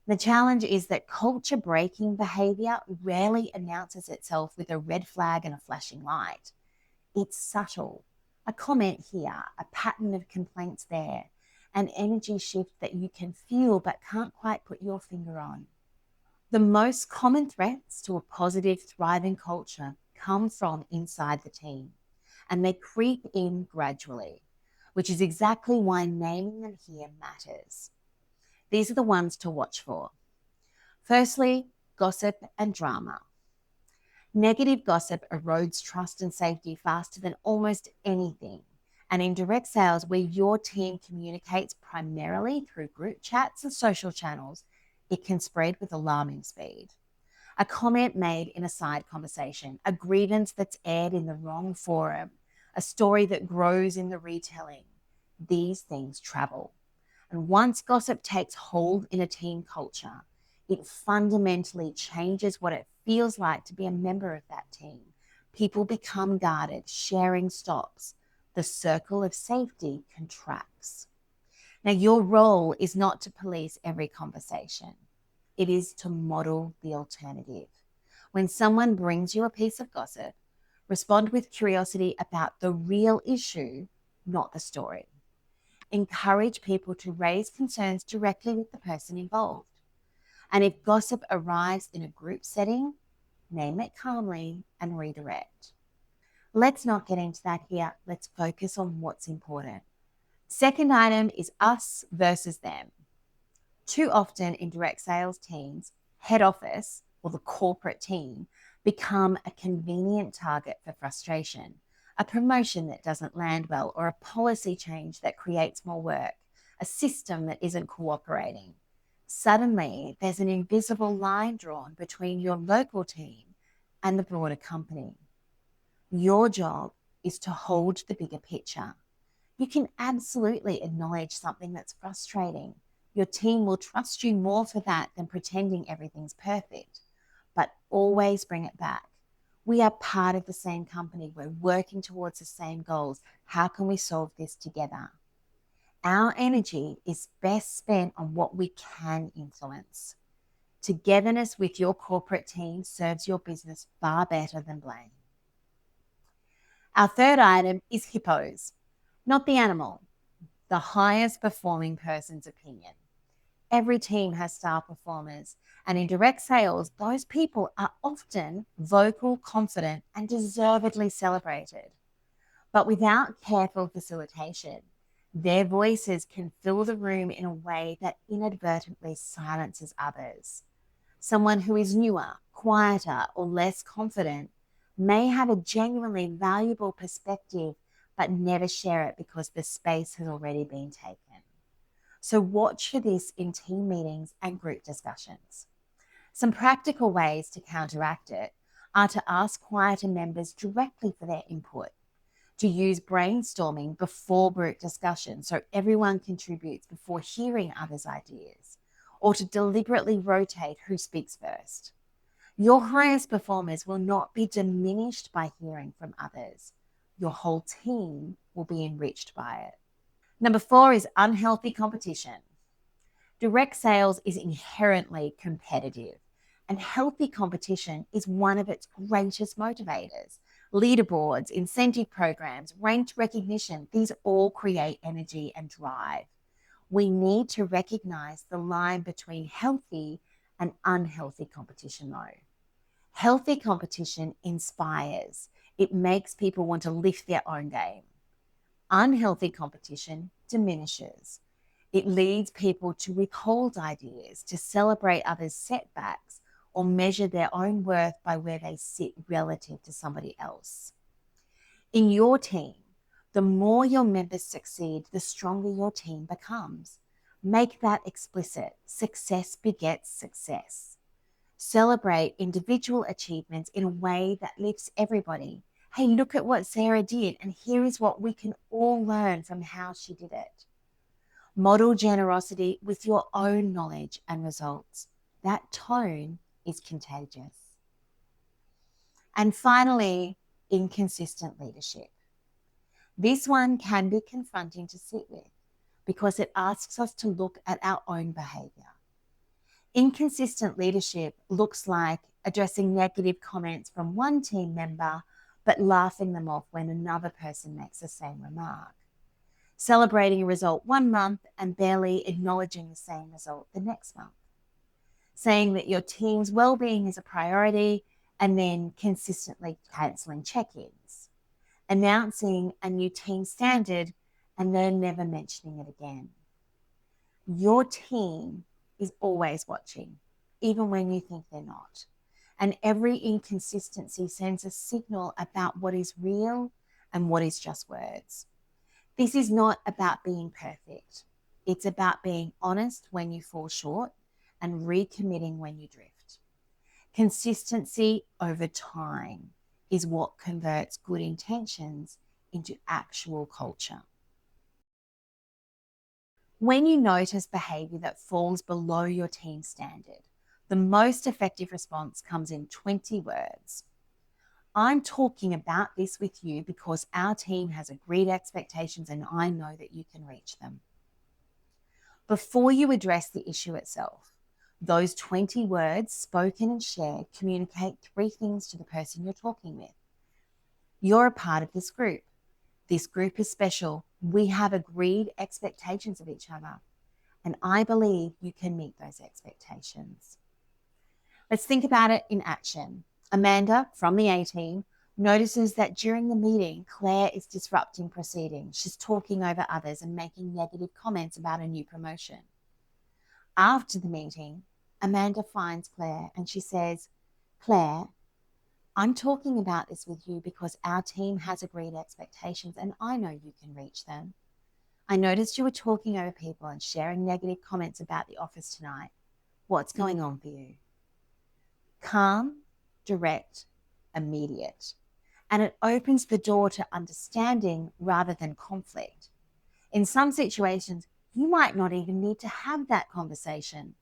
The challenge is that culture breaking behavior rarely announces itself with a red flag and a flashing light. It's subtle. A comment here, a pattern of complaints there, an energy shift that you can feel but can't quite put your finger on. The most common threats to a positive, thriving culture come from inside the team, and they creep in gradually, which is exactly why naming them here matters. These are the ones to watch for. Firstly, gossip and drama. Negative gossip erodes trust and safety faster than almost anything. And in direct sales, where your team communicates primarily through group chats and social channels, it can spread with alarming speed. A comment made in a side conversation, a grievance that's aired in the wrong forum, a story that grows in the retelling. These things travel. And once gossip takes hold in a team culture, it fundamentally changes what it feels like to be a member of that team. People become guarded, sharing stops. The circle of safety contracts. Now, your role is not to police every conversation. It is to model the alternative. When someone brings you a piece of gossip, respond with curiosity about the real issue, not the story. Encourage people to raise concerns directly with the person involved. And if gossip arrives in a group setting, name it calmly and redirect. Let's not get into that here. Let's focus on what's important. Second item is us versus them. Too often in direct sales teams, head office or the corporate team become a convenient target for frustration, a promotion that doesn't land well, or a policy change that creates more work, a system that isn't cooperating. Suddenly, there's an invisible line drawn between your local team and the broader company. Your job is to hold the bigger picture. You can absolutely acknowledge something that's frustrating. Your team will trust you more for that than pretending everything's perfect. But always bring it back. We are part of the same company. We're working towards the same goals. How can we solve this together? Our energy is best spent on what we can influence. Togetherness with your corporate team serves your business far better than blame. Our third item is hippos, not the animal, the highest performing person's opinion. Every team has star performers, and in direct sales, those people are often vocal, confident, and deservedly celebrated. But without careful facilitation, their voices can fill the room in a way that inadvertently silences others. Someone who is newer, quieter, or less confident may have a genuinely valuable perspective, but never share it because the space has already been taken. So watch for this in team meetings and group discussions. Some practical ways to counteract it are to ask quieter members directly for their input, to use brainstorming before group discussion so everyone contributes before hearing others' ideas, or to deliberately rotate who speaks first. Your highest performers will not be diminished by hearing from others. Your whole team will be enriched by it. Number 4 is unhealthy competition. Direct sales is inherently competitive, and healthy competition is one of its greatest motivators. Leaderboards, incentive programs, ranked recognition, these all create energy and drive. We need to recognize the line between healthy and unhealthy competition, though. Healthy competition inspires. It makes people want to lift their own game. Unhealthy competition diminishes. It leads people to withhold ideas, to celebrate others' setbacks, or measure their own worth by where they sit relative to somebody else. In your team, the more your members succeed, the stronger your team becomes. Make that explicit. Success begets success. Celebrate individual achievements in a way that lifts everybody. Hey, look at what Sarah did, and here is what we can all learn from how she did it. Model generosity with your own knowledge and results. That tone is contagious. And finally, inconsistent leadership. This one can be confronting to sit with because it asks us to look at our own behavior. Inconsistent leadership looks like addressing negative comments from one team member, but laughing them off when another person makes the same remark. Celebrating a result one month and barely acknowledging the same result the next month. Saying that your team's well-being is a priority and then consistently cancelling check-ins. Announcing a new team standard and then never mentioning it again. Your team is always watching, even when you think they're not. And every inconsistency sends a signal about what is real and what is just words. This is not about being perfect. It's about being honest when you fall short and recommitting when you drift. Consistency over time is what converts good intentions into actual culture. When you notice behavior that falls below your team standard, the most effective response comes in 20 words. I'm talking about this with you because our team has agreed expectations and I know that you can reach them. Before you address the issue itself, those 20 words spoken and shared communicate 3 things to the person you're talking with. You're a part of this group. This group is special. We have agreed expectations of each other, and I believe you can meet those expectations. Let's think about it in action. Amanda from the A team notices that during the meeting, Claire is disrupting proceedings. She's talking over others and making negative comments about a new promotion. After the meeting, Amanda finds Claire and she says, Claire, I'm talking about this with you because our team has agreed expectations and I know you can reach them. I noticed you were talking over people and sharing negative comments about the office tonight. What's going on for you? Calm, direct, immediate. And it opens the door to understanding rather than conflict. In some situations, you might not even need to have that conversation.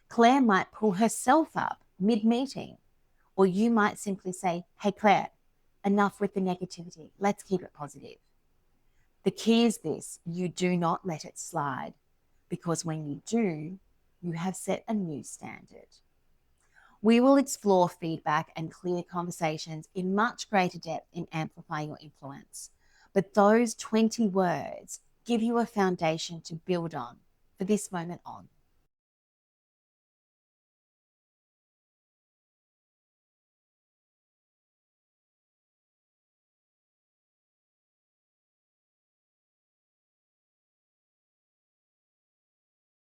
Claire might pull herself up mid-meeting, or you might simply say, hey, Claire, enough with the negativity. Let's keep it positive. The key is this: you do not let it slide, because when you do, you have set a new standard. We will explore feedback and clear conversations in much greater depth in Amplify Your Influence. But those 20 words give you a foundation to build on for this moment on.